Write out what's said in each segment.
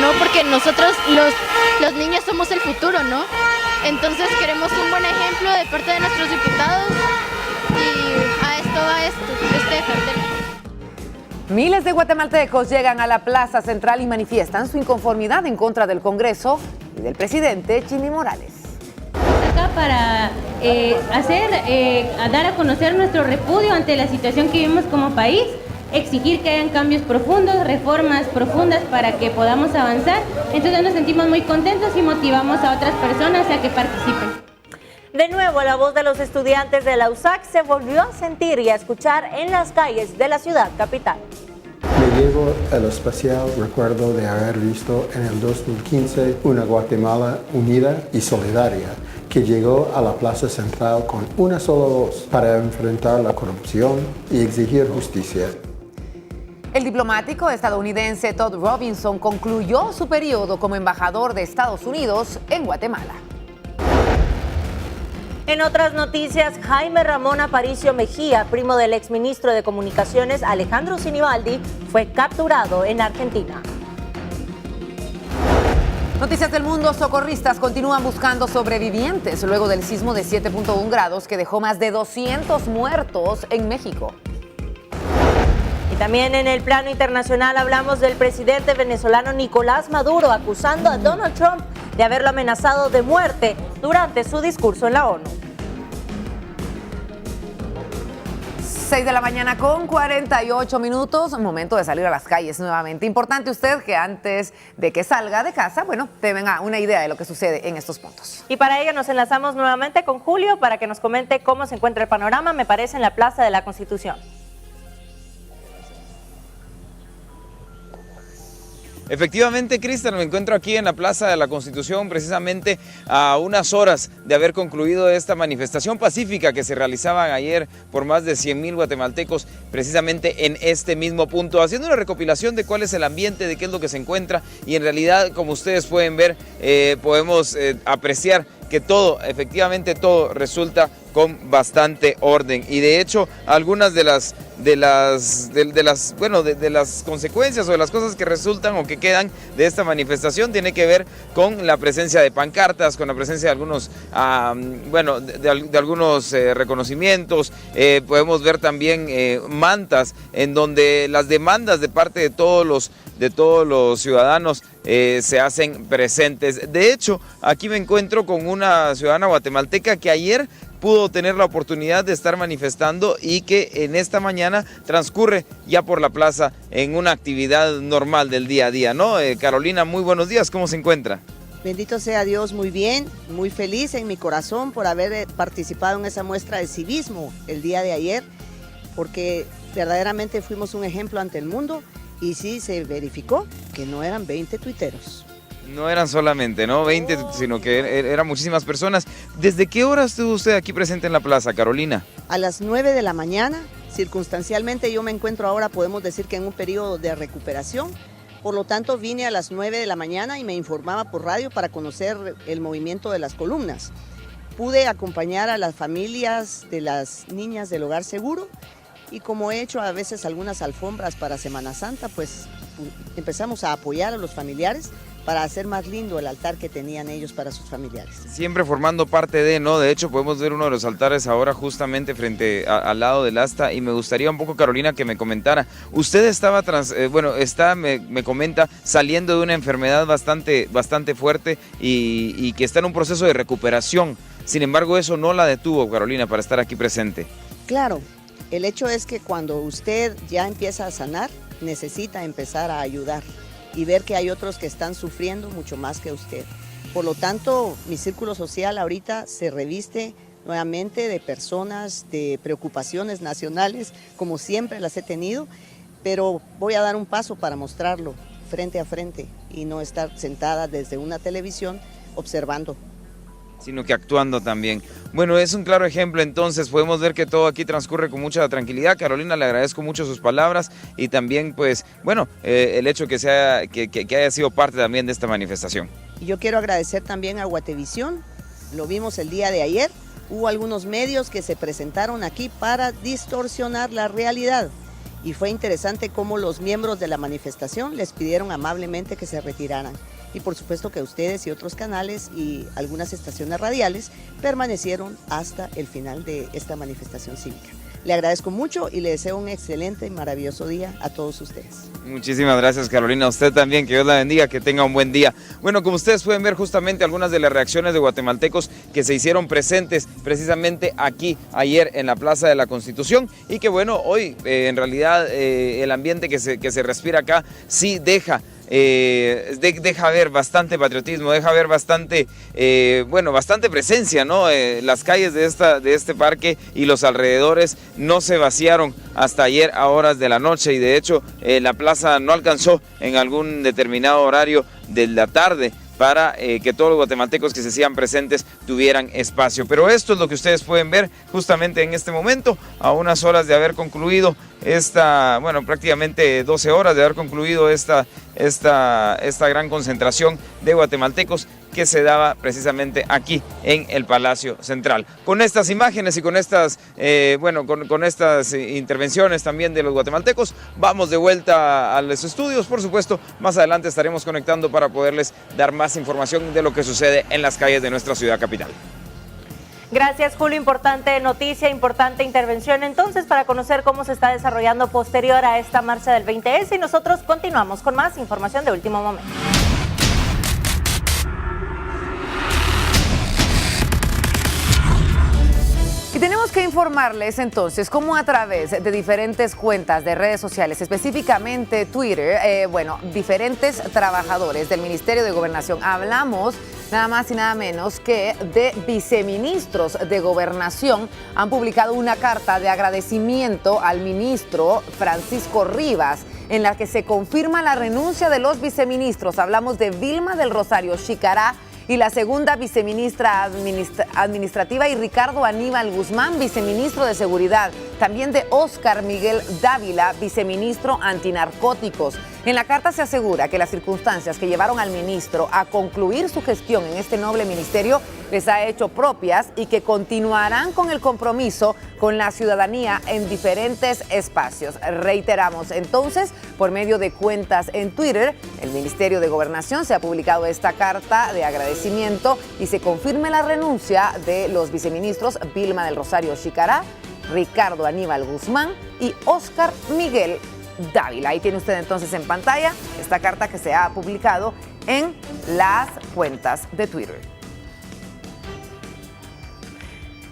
¿no? Porque nosotros los niños somos el futuro, ¿no? Entonces queremos un buen ejemplo de parte de nuestros diputados y a esto va este cartel. Miles de guatemaltecos llegan a la Plaza Central y manifiestan su inconformidad en contra del Congreso y del presidente Chimí Morales. Acá para dar a conocer nuestro repudio ante la situación que vivimos como país, exigir que hayan cambios profundos, reformas profundas para que podamos avanzar. Entonces nos sentimos muy contentos y motivamos a otras personas a que participen. De nuevo, la voz de los estudiantes de la USAC se volvió a sentir y a escuchar en las calles de la ciudad capital. Me llevo el especial recuerdo de haber visto en el 2015 una Guatemala unida y solidaria que llegó a la Plaza Central con una sola voz para enfrentar la corrupción y exigir justicia. El diplomático estadounidense Todd Robinson concluyó su periodo como embajador de Estados Unidos en Guatemala. En otras noticias, Jaime Ramón Aparicio Mejía, primo del exministro de Comunicaciones Alejandro Sinibaldi, fue capturado en Argentina. Noticias del mundo, socorristas continúan buscando sobrevivientes luego del sismo de 7.1 grados que dejó más de 200 muertos en México. Y también en el plano internacional hablamos del presidente venezolano Nicolás Maduro acusando a Donald Trump de haberlo amenazado de muerte durante su discurso en la ONU. 6 de la mañana con 48 minutos, momento de salir a las calles nuevamente. Importante usted que antes de que salga de casa, tenga una idea de lo que sucede en estos puntos. Y para ello nos enlazamos nuevamente con Julio para que nos comente cómo se encuentra el panorama, me parece, en la Plaza de la Constitución. Efectivamente, Cristian, me encuentro aquí en la Plaza de la Constitución, precisamente a unas horas de haber concluido esta manifestación pacífica que se realizaba ayer por más de 100,000 guatemaltecos, precisamente en este mismo punto, haciendo una recopilación de cuál es el ambiente, de qué es lo que se encuentra, y en realidad, como ustedes pueden ver, podemos apreciar que todo, efectivamente todo, resulta con bastante orden. Y de hecho, algunas de las consecuencias o de las cosas que resultan o que quedan de esta manifestación tiene que ver con la presencia de pancartas, con la presencia de algunos, de algunos reconocimientos. Podemos ver también mantas en donde las demandas de parte de todos los ciudadanos se hacen presentes. De hecho, aquí me encuentro con una ciudadana guatemalteca que ayer pudo tener la oportunidad de estar manifestando y que en esta mañana transcurre ya por la plaza en una actividad normal del día a día, ¿no? Carolina, muy buenos días, ¿cómo se encuentra? Bendito sea Dios, muy bien, muy feliz en mi corazón por haber participado en esa muestra de civismo el día de ayer, porque verdaderamente fuimos un ejemplo ante el mundo y sí se verificó que no eran 20 tuiteros. No eran solamente, ¿no? 20, sino que eran muchísimas personas. ¿Desde qué hora estuvo usted aquí presente en la plaza, Carolina? A las 9 de la mañana, circunstancialmente yo me encuentro ahora, podemos decir que en un periodo de recuperación, por lo tanto vine a las 9 de la mañana y me informaba por radio para conocer el movimiento de las columnas. Pude acompañar a las familias de las niñas del Hogar Seguro y como he hecho a veces algunas alfombras para Semana Santa, pues empezamos a apoyar a los familiares para hacer más lindo el altar que tenían ellos para sus familiares. Siempre formando parte de, ¿no? De hecho, podemos ver uno de los altares ahora justamente frente al lado del asta y me gustaría un poco, Carolina, que me comentara. Usted estaba, me comenta, saliendo de una enfermedad bastante fuerte y que está en un proceso de recuperación. Sin embargo, eso no la detuvo, Carolina, para estar aquí presente. Claro, el hecho es que cuando usted ya empieza a sanar, necesita empezar a ayudar y ver que hay otros que están sufriendo mucho más que usted. Por lo tanto, mi círculo social ahorita se reviste nuevamente de personas, de preocupaciones nacionales, como siempre las he tenido, pero voy a dar un paso para mostrarlo frente a frente y no estar sentada desde una televisión observando. Sino que actuando también. Bueno, es un claro ejemplo, entonces podemos ver que todo aquí transcurre con mucha tranquilidad. Carolina, le agradezco mucho sus palabras y también, pues, el hecho que haya sido parte también de esta manifestación. Yo quiero agradecer también a Guatevisión, lo vimos el día de ayer, hubo algunos medios que se presentaron aquí para distorsionar la realidad y fue interesante cómo los miembros de la manifestación les pidieron amablemente que se retiraran. Y por supuesto que ustedes y otros canales y algunas estaciones radiales permanecieron hasta el final de esta manifestación cívica. Le agradezco mucho y le deseo un excelente y maravilloso día a todos ustedes. Muchísimas gracias, Carolina. A usted también, que Dios la bendiga, que tenga un buen día. Bueno, como ustedes pueden ver, justamente algunas de las reacciones de guatemaltecos que se hicieron presentes precisamente aquí ayer en la Plaza de la Constitución, y que bueno, hoy en realidad el ambiente que se respira acá sí deja ver bastante patriotismo, deja ver bastante, bastante presencia, ¿no? Las calles de este parque y los alrededores no se vaciaron hasta ayer a horas de la noche, y de hecho la plaza no alcanzó en algún determinado horario de la tarde para que todos los guatemaltecos que se hacían presentes tuvieran espacio. Pero esto es lo que ustedes pueden ver justamente en este momento, a unas horas de haber concluido prácticamente 12 horas de haber concluido esta gran concentración de guatemaltecos que se daba precisamente aquí en el Palacio Central. Con estas imágenes y con estas intervenciones también de los guatemaltecos, vamos de vuelta a los estudios. Por supuesto, más adelante estaremos conectando para poderles dar más información de lo que sucede en las calles de nuestra ciudad capital. Gracias, Julio. Importante noticia, importante intervención entonces para conocer cómo se está desarrollando posterior a esta marcha del 20S, y nosotros continuamos con más información de último momento. Y tenemos que informarles entonces cómo a través de diferentes cuentas de redes sociales, específicamente Twitter, diferentes trabajadores del Ministerio de Gobernación, hablamos nada más y nada menos que de viceministros de Gobernación, han publicado una carta de agradecimiento al ministro Francisco Rivas, en la que se confirma la renuncia de los viceministros. Hablamos de Vilma del Rosario Xicará y la segunda viceministra administrativa, y Ricardo Aníbal Guzmán, viceministro de Seguridad. También de Óscar Miguel Dávila, viceministro antinarcóticos. En la carta se asegura que las circunstancias que llevaron al ministro a concluir su gestión en este noble ministerio les ha hecho propias, y que continuarán con el compromiso con la ciudadanía en diferentes espacios. Reiteramos entonces, por medio de cuentas en Twitter, el Ministerio de Gobernación se ha publicado esta carta de agradecimiento y se confirma la renuncia de los viceministros Vilma del Rosario Xicará, Ricardo Aníbal Guzmán y Óscar Miguel Dávila. Ahí tiene usted entonces en pantalla esta carta que se ha publicado en las cuentas de Twitter.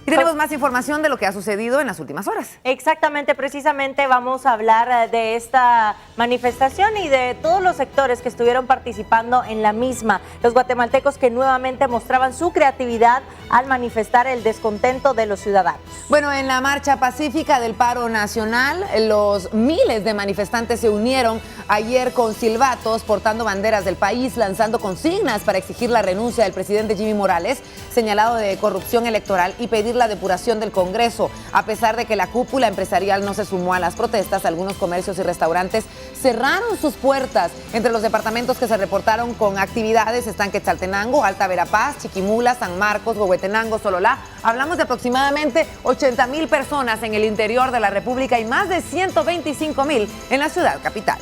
Y tenemos más información de lo que ha sucedido en las últimas horas. Exactamente, precisamente vamos a hablar de esta manifestación y de todos los sectores que estuvieron participando en la misma. Los guatemaltecos que nuevamente mostraban su creatividad al manifestar el descontento de los ciudadanos. Bueno, en la marcha pacífica del paro nacional, los miles de manifestantes se unieron ayer con silbatos, portando banderas del país, lanzando consignas para exigir la renuncia del presidente Jimmy Morales, señalado de corrupción electoral, y pedir la depuración del Congreso. A pesar de que la cúpula empresarial no se sumó a las protestas, algunos comercios y restaurantes cerraron sus puertas. Entre los departamentos que se reportaron con actividades están Quetzaltenango, Alta Verapaz, Chiquimula, San Marcos, Huehuetenango, Sololá. Hablamos de aproximadamente 80,000 personas en el interior de la República y más de 125,000 en la ciudad capital.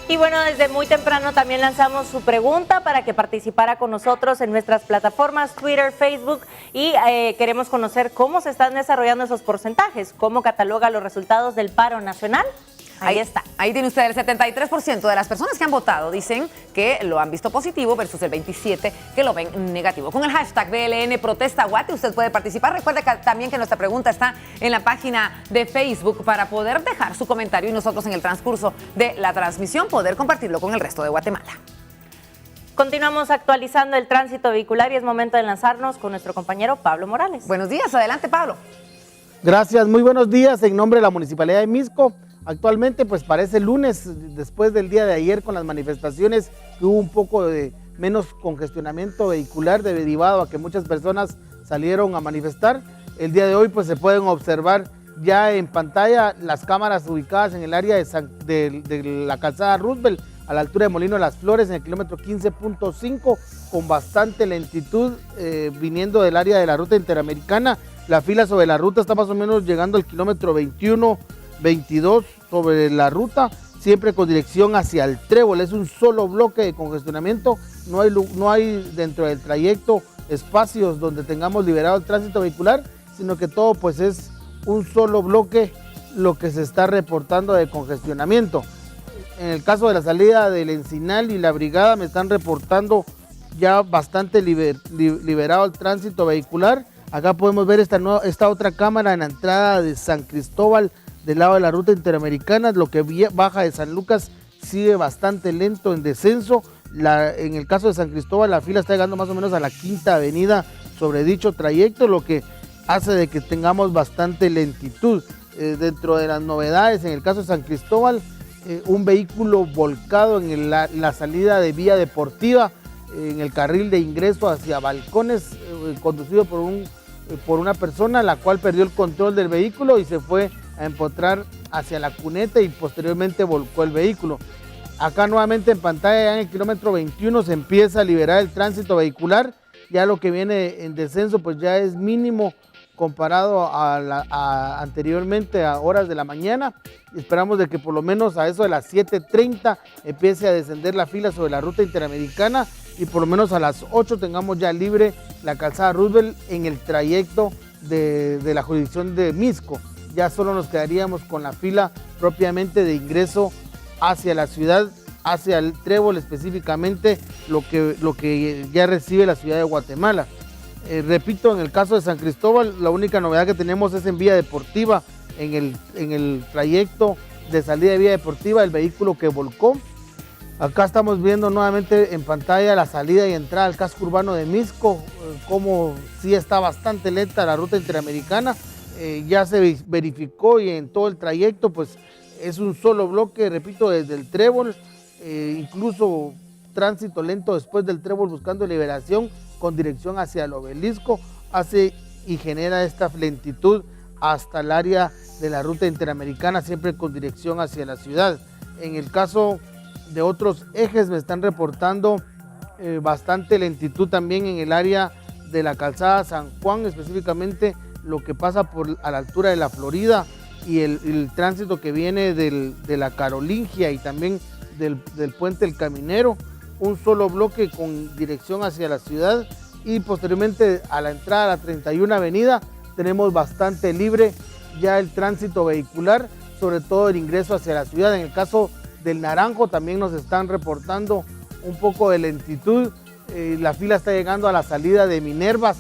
Y bueno, desde muy temprano también lanzamos su pregunta para que participara con nosotros en nuestras plataformas Twitter, Facebook, y queremos conocer cómo se están desarrollando esos porcentajes, cómo cataloga los resultados del paro nacional. Ahí está. Ahí tiene usted el 73% de las personas que han votado dicen que lo han visto positivo versus el 27% que lo ven negativo. Con el hashtag BLN Protesta Guate usted puede participar. Recuerde también que nuestra pregunta está en la página de Facebook para poder dejar su comentario y nosotros en el transcurso de la transmisión poder compartirlo con el resto de Guatemala. Continuamos actualizando el tránsito vehicular y es momento de lanzarnos con nuestro compañero Pablo Morales. Buenos días, adelante Pablo. Gracias, muy buenos días en nombre de la Municipalidad de Mixco. Actualmente pues parece lunes, después del día de ayer con las manifestaciones, que hubo un poco de menos congestionamiento vehicular derivado a que muchas personas salieron a manifestar. El día de hoy pues se pueden observar ya en pantalla las cámaras ubicadas en el área de la calzada Roosevelt, a la altura de Molino de las Flores, en el kilómetro 15.5, con bastante lentitud viniendo del área de la ruta interamericana. La fila sobre la ruta está más o menos llegando al kilómetro 21 22 sobre la ruta, siempre con dirección hacia el Trébol. Es un solo bloque de congestionamiento, no hay dentro del trayecto espacios donde tengamos liberado el tránsito vehicular, sino que todo pues es un solo bloque lo que se está reportando de congestionamiento. En el caso de la salida del Encinal y la Brigada me están reportando ya bastante liberado el tránsito vehicular. Acá podemos ver esta otra cámara en la entrada de San Cristóbal del lado de la ruta interamericana. Lo que baja de San Lucas sigue bastante lento en descenso. En el caso de San Cristóbal la fila está llegando más o menos a la Quinta Avenida sobre dicho trayecto, lo que hace de que tengamos bastante lentitud. Dentro de las novedades, en el caso de San Cristóbal, un vehículo volcado en la salida de Vía Deportiva, en el carril de ingreso hacia Balcones, conducido por una persona, la cual perdió el control del vehículo y se fue a empotrar hacia la cuneta y posteriormente volcó el vehículo. Acá nuevamente en pantalla, ya en el kilómetro 21, se empieza a liberar el tránsito vehicular. Ya lo que viene en descenso pues ya es mínimo comparado anteriormente a horas de la mañana. Esperamos de que por lo menos a eso de las 7:30 empiece a descender la fila sobre la ruta interamericana y por lo menos a las 8 tengamos ya libre la calzada Roosevelt en el trayecto de la jurisdicción de Misco. Ya solo nos quedaríamos con la fila propiamente de ingreso hacia la ciudad, hacia el Trébol específicamente, lo que ya recibe la ciudad de Guatemala. Repito, en el caso de San Cristóbal, la única novedad que tenemos es en Vía Deportiva, en el trayecto de salida de Vía Deportiva, el vehículo que volcó. Acá estamos viendo nuevamente en pantalla la salida y entrada al casco urbano de Misco, como sí está bastante lenta la ruta interamericana. Ya se verificó y en todo el trayecto pues es un solo bloque, repito, desde el Trébol, incluso tránsito lento después del Trébol buscando liberación con dirección hacia el Obelisco, hace y genera esta lentitud hasta el área de la ruta interamericana, siempre con dirección hacia la ciudad. En el caso de otros ejes me están reportando bastante lentitud también en el área de la calzada San Juan, específicamente lo que pasa a la altura de la Florida y el tránsito que viene de la Carolingia y también del puente El Caminero, un solo bloque con dirección hacia la ciudad y posteriormente a la entrada a la 31 Avenida tenemos bastante libre ya el tránsito vehicular, sobre todo el ingreso hacia la ciudad. En el caso del Naranjo también nos están reportando un poco de lentitud, la fila está llegando a la salida de Minervas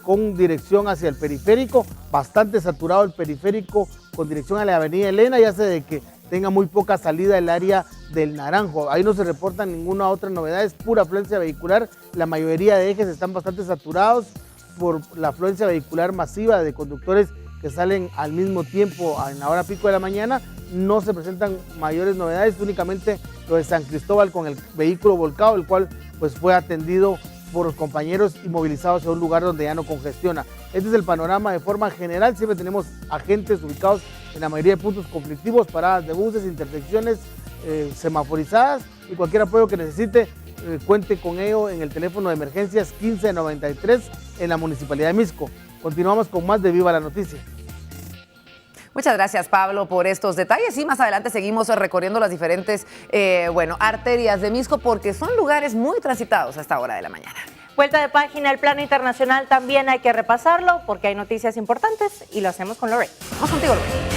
con dirección hacia el periférico, bastante saturado el periférico con dirección a la avenida Elena, ya hace de que tenga muy poca salida el área del Naranjo. Ahí no se reporta ninguna otra novedad, es pura afluencia vehicular. La mayoría de ejes están bastante saturados por la afluencia vehicular masiva de conductores que salen al mismo tiempo en la hora pico de la mañana. No se presentan mayores novedades, únicamente lo de San Cristóbal con el vehículo volcado, el cual pues fue atendido por los compañeros y movilizados a un lugar donde ya no congestiona. Este es el panorama de forma general. Siempre tenemos agentes ubicados en la mayoría de puntos conflictivos, paradas de buses, intersecciones semaforizadas, y cualquier apoyo que necesite cuente con ello en el teléfono de emergencias 1593 en la Municipalidad de Misco. Continuamos con más de Viva la Noticia. Muchas gracias, Pablo, por estos detalles. Y más adelante seguimos recorriendo las diferentes arterias de Misco porque son lugares muy transitados a esta hora de la mañana. Vuelta de página, el plano internacional también hay que repasarlo porque hay noticias importantes y lo hacemos con Lorraine. Vamos contigo, Lorraine.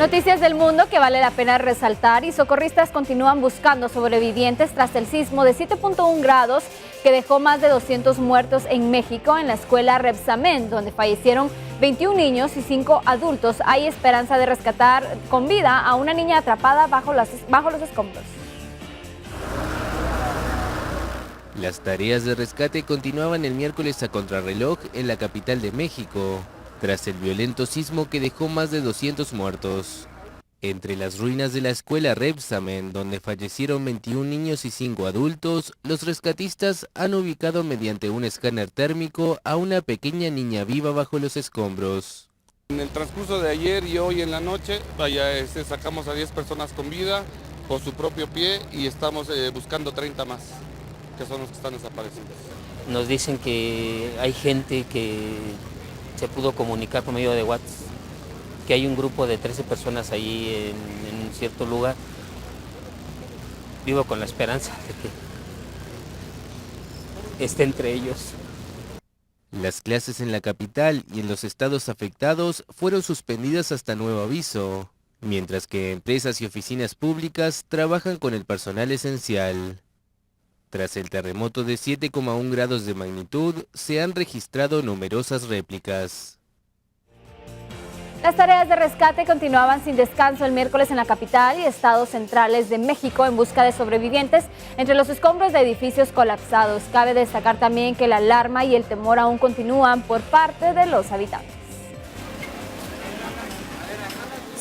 Noticias del mundo que vale la pena resaltar y socorristas continúan buscando sobrevivientes tras el sismo de 7.1 grados que dejó más de 200 muertos en México en la escuela Rebsamen, donde fallecieron 21 niños y 5 adultos. Hay esperanza de rescatar con vida a una niña atrapada bajo los escombros. Las tareas de rescate continuaban el miércoles a contrarreloj en la capital de México, tras el violento sismo que dejó más de 200 muertos. Entre las ruinas de la escuela Rebsamen, donde fallecieron 21 niños y 5 adultos, los rescatistas han ubicado mediante un escáner térmico a una pequeña niña viva bajo los escombros. En el transcurso de ayer y hoy en la noche, sacamos a 10 personas con vida por su propio pie y estamos buscando 30 más. que son los que están desaparecidos. Nos dicen que hay gente que se pudo comunicar por medio de WhatsApp, que hay un grupo de 13 personas ahí en un cierto lugar. Vivo con la esperanza de que esté entre ellos. Las clases en la capital y en los estados afectados fueron suspendidas hasta nuevo aviso, mientras que empresas y oficinas públicas trabajan con el personal esencial. Tras el terremoto de 7,1 grados de magnitud, se han registrado numerosas réplicas. Las tareas de rescate continuaban sin descanso el miércoles en la capital y estados centrales de México en busca de sobrevivientes entre los escombros de edificios colapsados. Cabe destacar también que la alarma y el temor aún continúan por parte de los habitantes.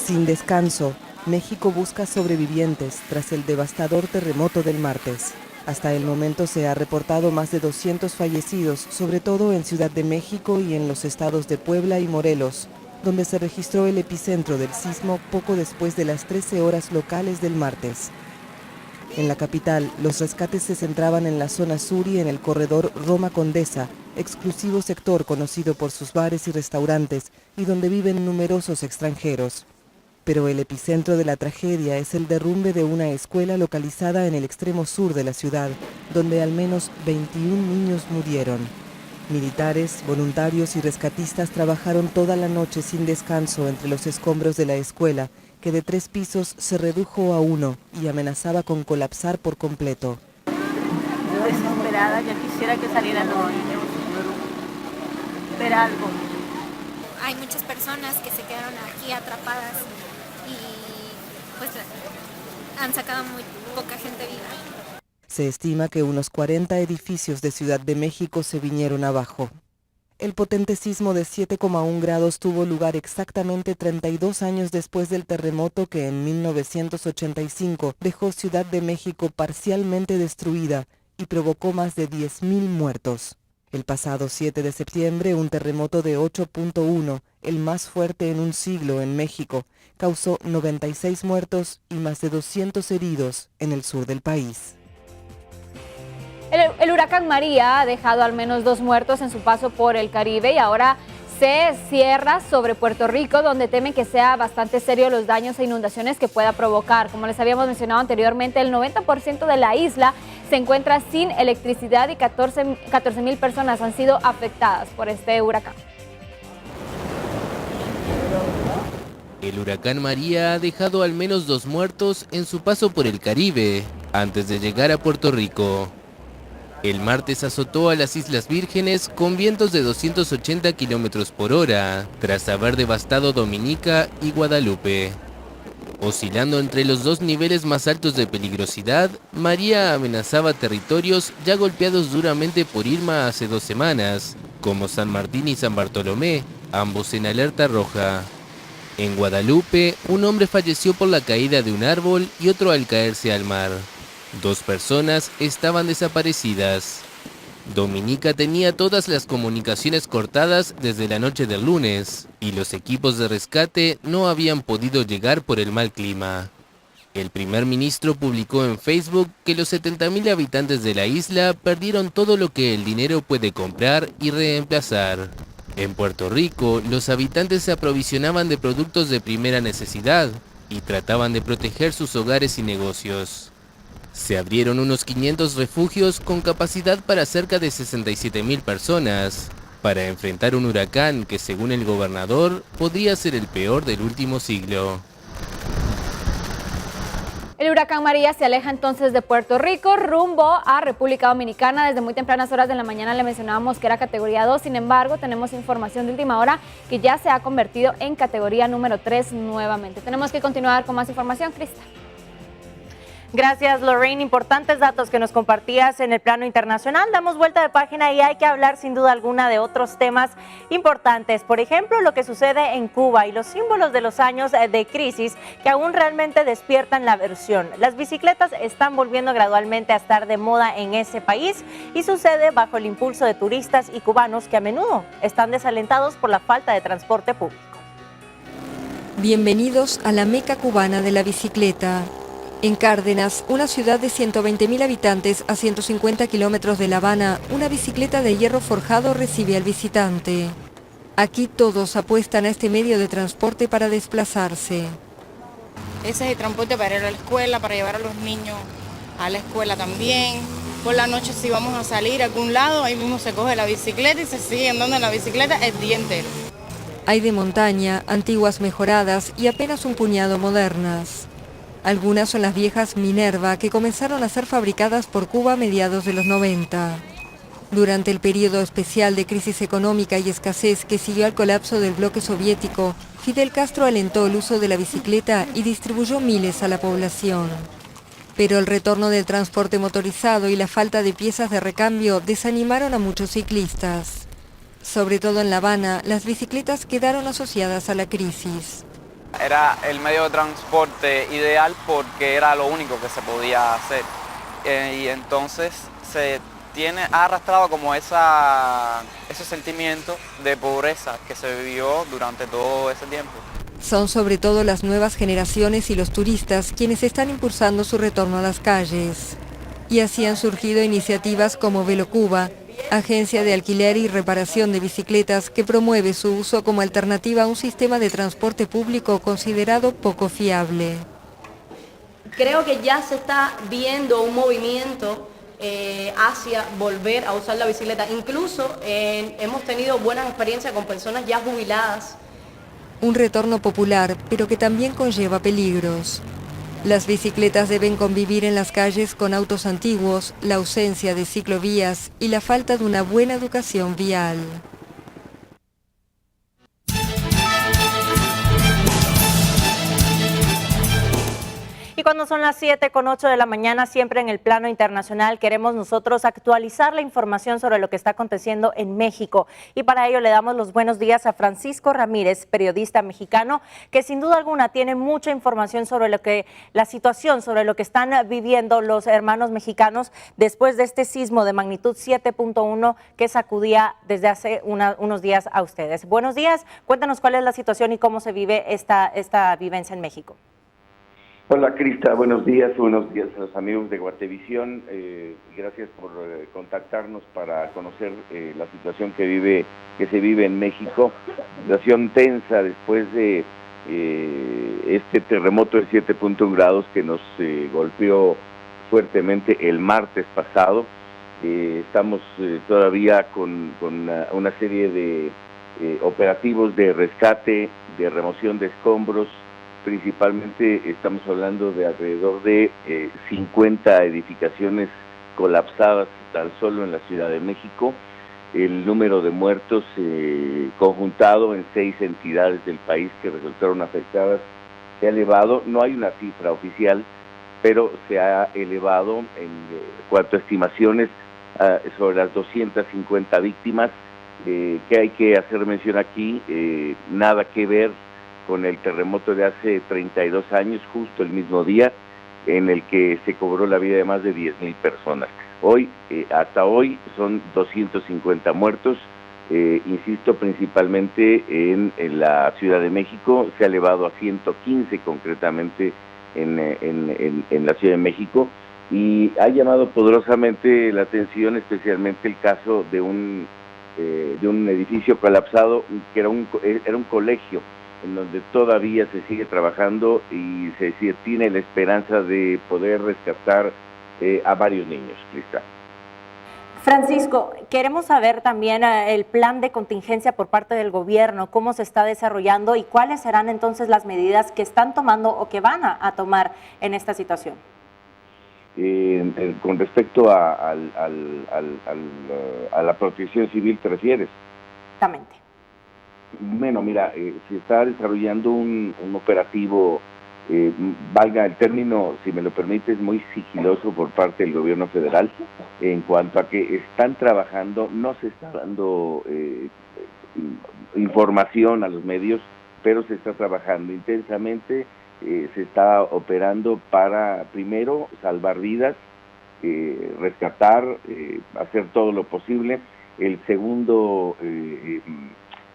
Sin descanso, México busca sobrevivientes tras el devastador terremoto del martes. Hasta el momento se ha reportado más de 200 fallecidos, sobre todo en Ciudad de México y en los estados de Puebla y Morelos, donde se registró el epicentro del sismo poco después de las 13 horas locales del martes. En la capital, los rescates se centraban en la zona sur y en el corredor Roma Condesa, exclusivo sector conocido por sus bares y restaurantes y donde viven numerosos extranjeros. Pero el epicentro de la tragedia es el derrumbe de una escuela localizada en el extremo sur de la ciudad, donde al menos 21 niños murieron. Militares, voluntarios y rescatistas trabajaron toda la noche sin descanso entre los escombros de la escuela, que de 3 pisos se redujo a 1 y amenazaba con colapsar por completo. Desesperada, ya quisiera que salieran los niños, ver algo. Hay muchas personas que se quedaron aquí atrapadas y pues han sacado muy poca gente viva. Se estima que unos 40 edificios de Ciudad de México se vinieron abajo. El potente sismo de 7,1 grados tuvo lugar exactamente 32 años después del terremoto que en 1985 dejó Ciudad de México parcialmente destruida y provocó más de 10.000 muertos. El pasado 7 de septiembre, un terremoto de 8.1, el más fuerte en un siglo en México, causó 96 muertos y más de 200 heridos en el sur del país. El huracán María ha dejado al menos 2 muertos en su paso por el Caribe y ahora se cierra sobre Puerto Rico, donde temen que sea bastante serio los daños e inundaciones que pueda provocar. Como les habíamos mencionado anteriormente, el 90% de la isla se encuentra sin electricidad y 14,000 personas han sido afectadas por este huracán. El huracán María ha dejado al menos 2 muertos en su paso por el Caribe, antes de llegar a Puerto Rico. El martes azotó a las Islas Vírgenes con vientos de 280 kilómetros por hora, tras haber devastado Dominica y Guadalupe. Oscilando entre los 2 niveles más altos de peligrosidad, María amenazaba territorios ya golpeados duramente por Irma hace 2 semanas, como San Martín y San Bartolomé, ambos en alerta roja. En Guadalupe, un hombre falleció por la caída de un árbol y otro al caerse al mar. 2 personas estaban desaparecidas. Dominica tenía todas las comunicaciones cortadas desde la noche del lunes y los equipos de rescate no habían podido llegar por el mal clima. El primer ministro publicó en Facebook que los 70,000 habitantes de la isla perdieron todo lo que el dinero puede comprar y reemplazar. En Puerto Rico, los habitantes se aprovisionaban de productos de primera necesidad y trataban de proteger sus hogares y negocios. Se abrieron unos 500 refugios con capacidad para cerca de 67,000 personas, para enfrentar un huracán que, según el gobernador, podría ser el peor del último siglo. El huracán María se aleja entonces de Puerto Rico rumbo a República Dominicana. Desde muy tempranas horas de la mañana le mencionábamos que era categoría 2, sin embargo tenemos información de última hora que ya se ha convertido en categoría número 3 nuevamente. Tenemos que continuar con más información, Crista. Gracias, Lorraine. Importantes datos que nos compartías en el plano internacional. Damos vuelta de página y hay que hablar sin duda alguna de otros temas importantes. Por ejemplo, lo que sucede en Cuba y los símbolos de los años de crisis que aún realmente despiertan la aversión. Las bicicletas están volviendo gradualmente a estar de moda en ese país y sucede bajo el impulso de turistas y cubanos que a menudo están desalentados por la falta de transporte público. Bienvenidos a la meca cubana de la bicicleta. En Cárdenas, una ciudad de 120.000 habitantes a 150 kilómetros de La Habana, una bicicleta de hierro forjado recibe al visitante. Aquí todos apuestan a este medio de transporte para desplazarse. Ese es el transporte para ir a la escuela, para llevar a los niños a la escuela también. Por la noche si vamos a salir a algún lado, ahí mismo se coge la bicicleta y se sigue andando en la bicicleta el día entero. Hay de montaña, antiguas mejoradas y apenas un puñado modernas. Algunas son las viejas Minerva que comenzaron a ser fabricadas por Cuba a mediados de los 90. Durante el periodo especial de crisis económica y escasez que siguió al colapso del bloque soviético, Fidel Castro alentó el uso de la bicicleta y distribuyó miles a la población. Pero el retorno del transporte motorizado y la falta de piezas de recambio desanimaron a muchos ciclistas. Sobre todo en La Habana, las bicicletas quedaron asociadas a la crisis. Era el medio de transporte ideal porque era lo único que se podía hacer. Y entonces ha arrastrado como ese sentimiento de pobreza que se vivió durante todo ese tiempo. Son sobre todo las nuevas generaciones y los turistas quienes están impulsando su retorno a las calles. Y así han surgido iniciativas como Velocuba, agencia de alquiler y reparación de bicicletas que promueve su uso como alternativa a un sistema de transporte público considerado poco fiable. Creo que ya se está viendo un movimiento hacia volver a usar la bicicleta. Incluso hemos tenido buenas experiencias con personas ya jubiladas. Un retorno popular, pero que también conlleva peligros. Las bicicletas deben convivir en las calles con autos antiguos, la ausencia de ciclovías y la falta de una buena educación vial. Y cuando son las 7:08 de la mañana, siempre en el plano internacional, queremos nosotros actualizar la información sobre lo que está aconteciendo en México. Y para ello le damos los buenos días a Francisco Ramírez, periodista mexicano, que sin duda alguna tiene mucha información sobre la situación, sobre lo que están viviendo los hermanos mexicanos después de este sismo de magnitud 7.1 que sacudía desde hace unos días a ustedes. Buenos días, cuéntanos cuál es la situación y cómo se vive esta vivencia en México. Hola Crista, buenos días a los amigos de Guatevisión, gracias por contactarnos para conocer la situación que se vive en México, situación tensa después de este terremoto de 7.1 grados que nos golpeó fuertemente el martes pasado. Estamos todavía con una serie de operativos de rescate, de remoción de escombros. Principalmente estamos hablando de alrededor de 50 edificaciones colapsadas tan solo en la Ciudad de México. El número de muertos conjuntado en 6 entidades del país que resultaron afectadas se ha elevado. No hay una cifra oficial, pero se ha elevado en cuanto a estimaciones sobre las 250 víctimas. Que hay que hacer mención aquí, nada que ver con el terremoto de hace 32 años, justo el mismo día en el que se cobró la vida de más de 10,000 personas. Hoy, hasta hoy, son 250 muertos, insisto, principalmente en la Ciudad de México, se ha elevado a 115 concretamente en la Ciudad de México, y ha llamado poderosamente la atención especialmente el caso de un edificio colapsado que era un colegio, en donde todavía se sigue trabajando y se tiene la esperanza de poder rescatar a varios niños, Crista. Francisco, queremos saber también el plan de contingencia por parte del gobierno, cómo se está desarrollando y cuáles serán entonces las medidas que están tomando o que van a tomar en esta situación. Con respecto a la protección civil, ¿te refieres? Exactamente. Bueno, mira, se está desarrollando un operativo, valga el término, si me lo permites, muy sigiloso por parte del gobierno federal, en cuanto a que están trabajando, no se está dando información a los medios, pero se está trabajando intensamente, se está operando para, primero, salvar vidas, rescatar, hacer todo lo posible.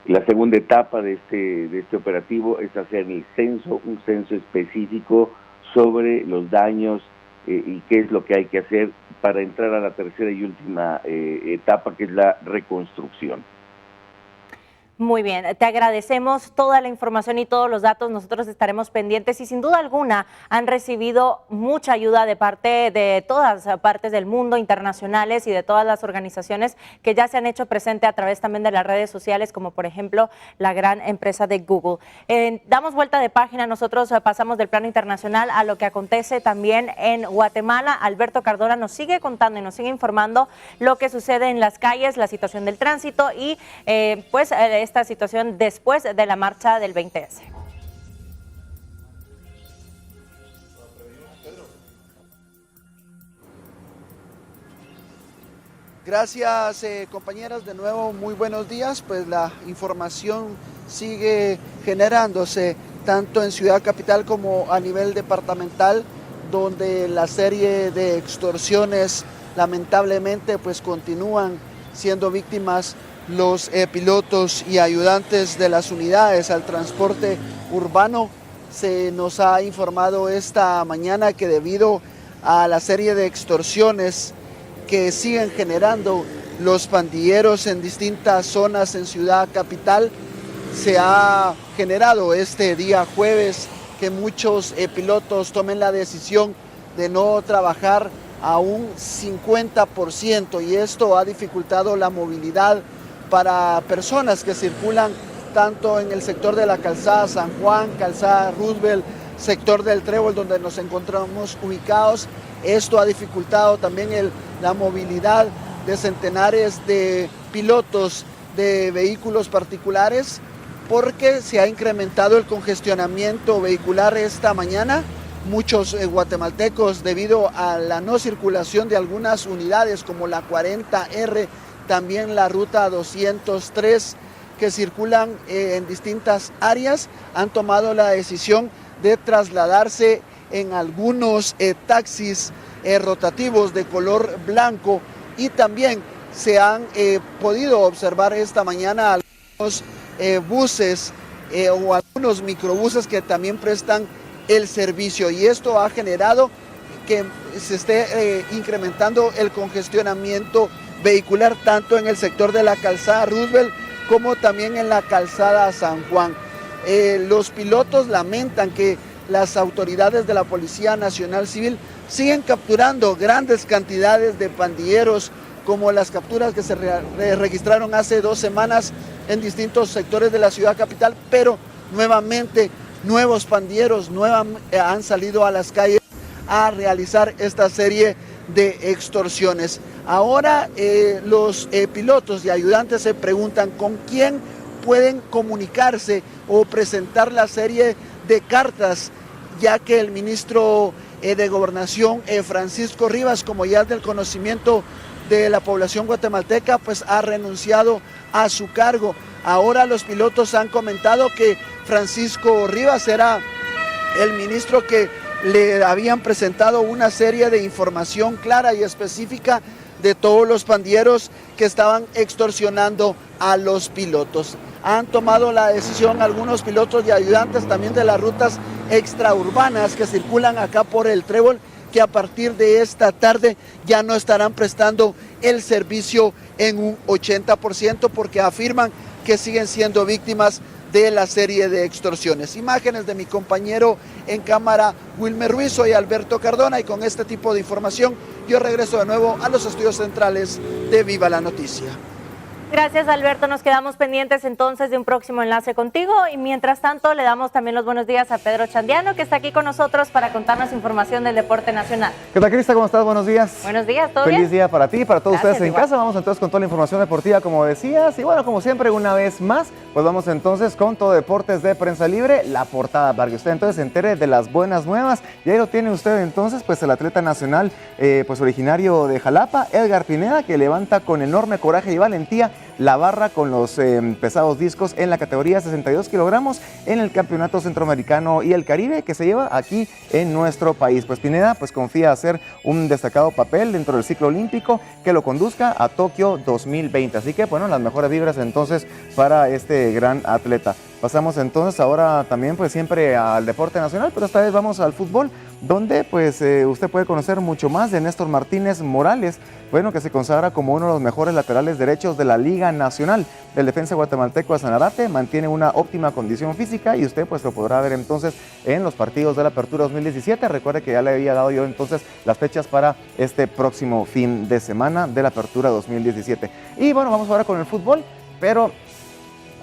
La segunda etapa de este operativo es hacer un censo específico sobre los daños y qué es lo que hay que hacer para entrar a la tercera y última etapa, que es la reconstrucción. Muy bien, te agradecemos toda la información y todos los datos, nosotros estaremos pendientes y sin duda alguna han recibido mucha ayuda de parte de todas partes del mundo, internacionales y de todas las organizaciones que ya se han hecho presente a través también de las redes sociales, como por ejemplo la gran empresa de Google. Damos vuelta de página, nosotros pasamos del plano internacional a lo que acontece también en Guatemala. Alberto Cardona nos sigue contando y nos sigue informando lo que sucede en las calles, la situación del tránsito y esta situación después de la marcha del 20S. Gracias, compañeras, de nuevo muy buenos días. Pues la información sigue generándose tanto en Ciudad Capital como a nivel departamental, donde la serie de extorsiones lamentablemente pues continúan siendo víctimas los pilotos y ayudantes de las unidades al transporte urbano. Se nos ha informado esta mañana que debido a la serie de extorsiones que siguen generando los pandilleros en distintas zonas en Ciudad Capital, se ha generado este día jueves que muchos pilotos tomen la decisión de no trabajar a un 50%, y esto ha dificultado la movilidad para personas que circulan tanto en el sector de la calzada San Juan, calzada Roosevelt, sector del Trébol, donde nos encontramos ubicados. Esto ha dificultado también la movilidad de centenares de pilotos de vehículos particulares, porque se ha incrementado el congestionamiento vehicular esta mañana. Muchos guatemaltecos, debido a la no circulación de algunas unidades como la 40R, también la ruta 203, que circulan en distintas áreas, han tomado la decisión de trasladarse en algunos taxis rotativos de color blanco, y también se han podido observar esta mañana algunos buses o algunos microbuses que también prestan el servicio, y esto ha generado que se esté incrementando el congestionamiento vehicular tanto en el sector de la calzada Roosevelt como también en la calzada San Juan. Los pilotos lamentan que las autoridades de la Policía Nacional Civil siguen capturando grandes cantidades de pandilleros, como las capturas que se registraron hace 2 semanas en distintos sectores de la Ciudad Capital, pero nuevamente nuevos pandilleros han salido a las calles a realizar esta serie de extorsiones. Ahora los pilotos y ayudantes se preguntan con quién pueden comunicarse o presentar la serie de cartas, ya que el ministro de Gobernación, Francisco Rivas, como ya es del conocimiento de la población guatemalteca, pues ha renunciado a su cargo. Ahora los pilotos han comentado que Francisco Rivas era el ministro que le habían presentado una serie de información clara y específica de todos los pandilleros que estaban extorsionando a los pilotos. Han tomado la decisión algunos pilotos y ayudantes también de las rutas extraurbanas que circulan acá por el Trébol, que a partir de esta tarde ya no estarán prestando el servicio en un 80%, porque afirman que siguen siendo víctimas de la serie de extorsiones. Imágenes de mi compañero en cámara, Wilmer Ruiz, soy Alberto Cardona, y con este tipo de información yo regreso de nuevo a los estudios centrales de Viva la Noticia. Gracias, Alberto. Nos quedamos pendientes entonces de un próximo enlace contigo, y mientras tanto le damos también los buenos días a Pedro Chandiano, que está aquí con nosotros para contarnos información del deporte nacional. ¿Qué tal, Crista? ¿Cómo estás? Buenos días. Buenos días, ¿todo bien? Feliz día para ti y para todos Gracias, ustedes en igual. casa. Vamos entonces con toda la información deportiva, como decías, y bueno, como siempre, una vez más, pues vamos entonces con todo Deportes de Prensa Libre, la portada, para que usted entonces se entere de las buenas nuevas. Y ahí lo tiene usted entonces, pues el atleta nacional, pues originario de Jalapa, Edgar Pineda, que levanta con enorme coraje y valentía la barra con los pesados discos en la categoría 62 kilogramos en el Campeonato Centroamericano y el Caribe, que se lleva aquí en nuestro país. Pues Pineda pues confía hacer un destacado papel dentro del ciclo olímpico que lo conduzca a Tokio 2020. Así que bueno, las mejores vibras entonces para este gran atleta. Pasamos entonces ahora también pues siempre al deporte nacional, pero esta vez vamos al fútbol, donde pues usted puede conocer mucho más de Néstor Martínez Morales, bueno, que se consagra como uno de los mejores laterales derechos de la Liga Nacional. El defensa guatemalteco Sanarate mantiene una óptima condición física y usted pues lo podrá ver entonces en los partidos de la Apertura 2017. Recuerde que ya le había dado yo entonces las fechas para este próximo fin de semana de la Apertura 2017. Y bueno, vamos ahora con el fútbol, pero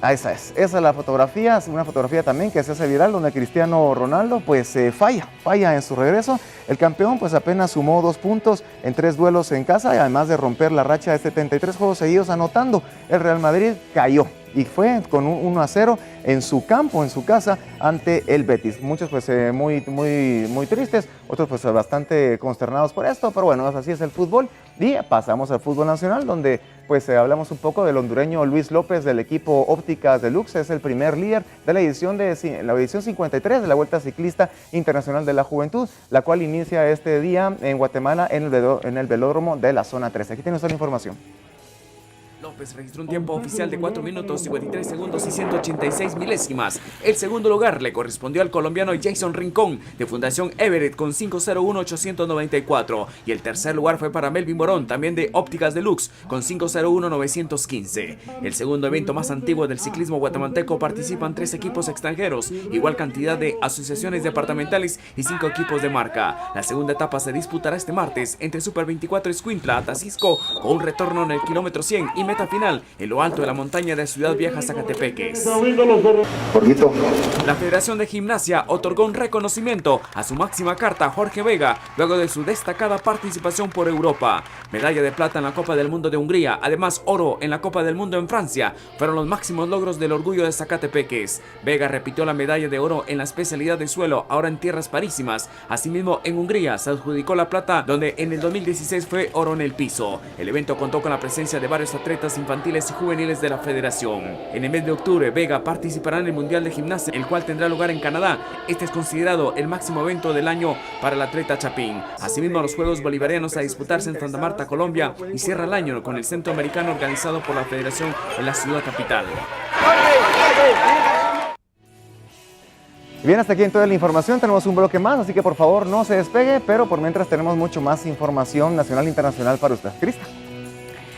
esa es la fotografía, es una fotografía también que se hace viral donde Cristiano Ronaldo pues falla en su regreso. El campeón pues apenas sumó 2 puntos en 3 duelos en casa y además de romper la racha de 73 juegos seguidos anotando, el Real Madrid cayó y fue con un 1-0 en su campo, en su casa, ante el Betis. Muchos pues muy tristes, otros pues bastante consternados por esto, pero bueno, así es el fútbol. Y pasamos al fútbol nacional, donde pues hablamos un poco del hondureño Luis López del equipo Ópticas Deluxe. Es el primer líder de la edición 53 de la Vuelta Ciclista Internacional de la Juventud, la cual inicia este día en Guatemala en el velódromo de la zona 13. Aquí tiene usted la información. López registró un tiempo oficial de 4 minutos 53 segundos y 186 milésimas. El segundo lugar le correspondió al colombiano Jason Rincón de Fundación Everett con 5:01.894 y el tercer lugar fue para Melvin Morón, también de Ópticas Deluxe, con 5:01.915. El segundo evento más antiguo del ciclismo guatemalteco participan 3 equipos extranjeros, igual cantidad de asociaciones departamentales y 5 equipos de marca. La segunda etapa se disputará este martes entre Super 24 Escuintla, Tacisco, con un retorno en el kilómetro 100 y meta final en lo alto de la montaña de Ciudad Vieja, Zacatepeques. La Federación de Gimnasia otorgó un reconocimiento a su máxima carta a Jorge Vega luego de su destacada participación por Europa. Medalla de plata en la Copa del Mundo de Hungría, además oro en la Copa del Mundo en Francia, fueron los máximos logros del orgullo de Zacatepeques. Vega repitió la medalla de oro en la especialidad de suelo, ahora en tierras parísimas. Asimismo, en Hungría se adjudicó la plata, donde en el 2016 fue oro en el piso. El evento contó con la presencia de varios atletas infantiles y juveniles de la federación. En el mes de octubre, Vega participará en el Mundial de Gimnasia, el cual tendrá lugar en Canadá. Este es considerado el máximo evento del año para el atleta chapín. Asimismo, los Juegos Bolivarianos a disputarse en Santa Marta, Colombia, y cierra el año con el Centroamericano organizado por la federación en la ciudad capital. Bien, hasta aquí en toda la información, tenemos un bloque más, así que por favor no se despegue, pero por mientras tenemos mucho más información nacional e internacional para usted. Crista.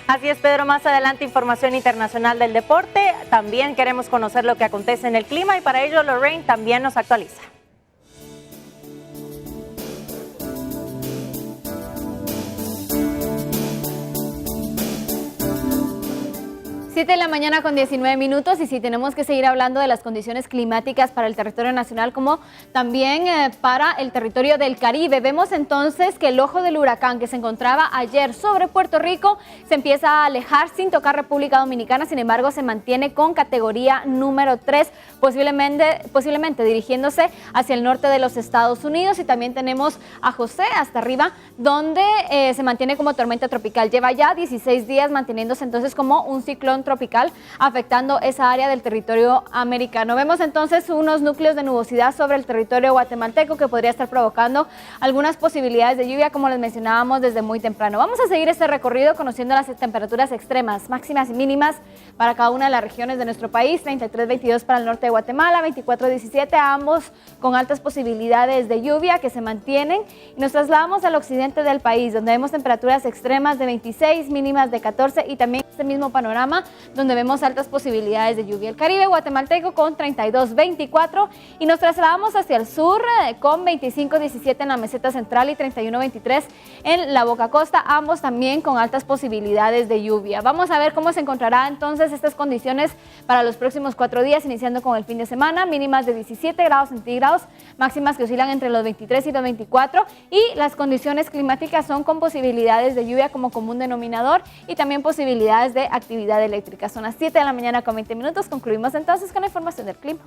Así es, Pedro, más adelante información internacional del deporte. También queremos conocer lo que acontece en el clima y para ello Lorraine también nos actualiza. 7 de la mañana con 19 minutos y sí, tenemos que seguir hablando de las condiciones climáticas para el territorio nacional como también para el territorio del Caribe. Vemos entonces que el ojo del huracán que se encontraba ayer sobre Puerto Rico se empieza a alejar sin tocar República Dominicana, sin embargo se mantiene con categoría número 3, posiblemente dirigiéndose hacia el norte de los Estados Unidos, y también tenemos a José hasta arriba donde se mantiene como tormenta tropical. Lleva ya 16 días manteniéndose entonces como un ciclón tropical afectando esa área del territorio americano. Vemos entonces unos núcleos de nubosidad sobre el territorio guatemalteco que podría estar provocando algunas posibilidades de lluvia, como les mencionábamos desde muy temprano. Vamos a seguir este recorrido conociendo las temperaturas extremas, máximas y mínimas para cada una de las regiones de nuestro país. 33-22 para el norte de Guatemala, 24-17 ambos con altas posibilidades de lluvia que se mantienen. Y nos trasladamos al occidente del país, donde vemos temperaturas extremas de 26, mínimas de 14 y también este mismo panorama donde vemos altas posibilidades de lluvia. El Caribe guatemalteco con 32-24 y nos trasladamos hacia el sur con 25-17 en la meseta central y 31-23 en la Boca Costa, ambos también con altas posibilidades de lluvia. Vamos a ver cómo se encontrará entonces estas condiciones para los próximos 4 días, iniciando con el fin de semana, mínimas de 17 grados centígrados, máximas que oscilan entre los 23 y los 24, y las condiciones climáticas son con posibilidades de lluvia como común denominador y también posibilidades de actividad eléctrica. Son las 7 de la mañana con 20 minutos. Concluimos entonces con la información del clima.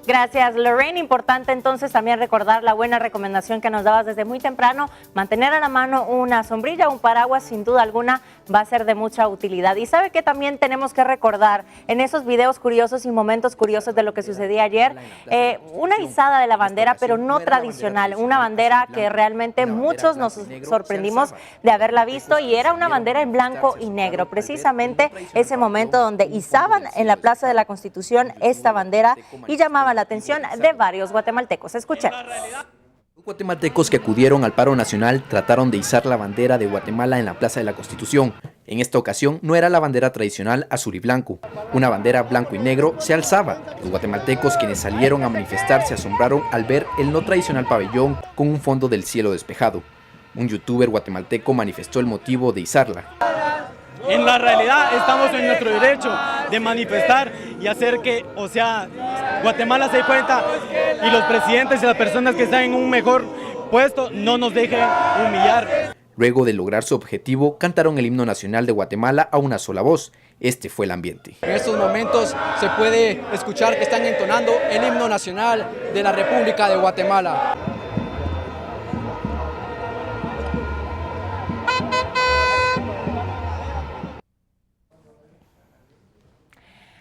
Gracias, Lorraine. Importante entonces también recordar la buena recomendación que nos dabas desde muy temprano, mantener a la mano una sombrilla, un paraguas sin duda alguna va a ser de mucha utilidad. Y sabe que también tenemos que recordar en esos videos curiosos y momentos curiosos de lo que sucedía ayer, una izada de la bandera, pero no tradicional, una bandera que realmente muchos nos sorprendimos de haberla visto, y era una bandera en blanco y negro, precisamente ese momento donde izaban en la Plaza de la Constitución esta bandera y llamaba la atención de varios guatemaltecos. Escuchemos. Los guatemaltecos que acudieron al paro nacional trataron de izar la bandera de Guatemala en la Plaza de la Constitución. En esta ocasión no era la bandera tradicional azul y blanco, una bandera blanco y negro se alzaba. Los guatemaltecos quienes salieron a manifestar se asombraron al ver el no tradicional pabellón con un fondo del cielo despejado. Un youtuber guatemalteco manifestó el motivo de izarla. En la realidad estamos en nuestro derecho de manifestar y hacer que, Guatemala se dé cuenta y los presidentes y las personas que están en un mejor puesto no nos dejen humillar. Luego de lograr su objetivo, cantaron el himno nacional de Guatemala a una sola voz. Este fue el ambiente. En estos momentos se puede escuchar que están entonando el himno nacional de la República de Guatemala.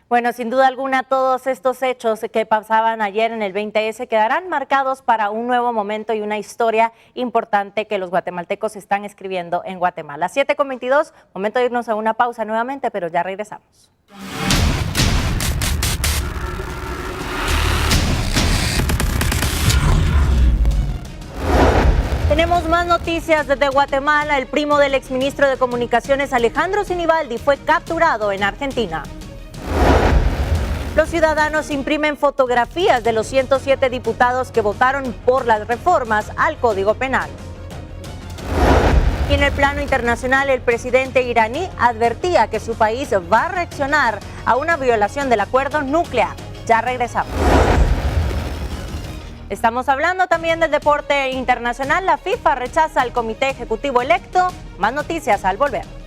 Bueno, sin duda alguna, todos estos hechos que pasaban ayer en el 20S quedarán marcados para un nuevo momento y una historia importante que los guatemaltecos están escribiendo en Guatemala. 7:22, momento de irnos a una pausa nuevamente, pero ya regresamos. Tenemos más noticias desde Guatemala. El primo del exministro de Comunicaciones, Alejandro Sinibaldi, fue capturado en Argentina. Los ciudadanos imprimen fotografías de los 107 diputados que votaron por las reformas al Código Penal. Y en el plano internacional, el presidente iraní advertía que su país va a reaccionar a una violación del acuerdo nuclear. Ya regresamos. Estamos hablando también del deporte internacional. La FIFA rechaza al comité ejecutivo electo. Más noticias al volver.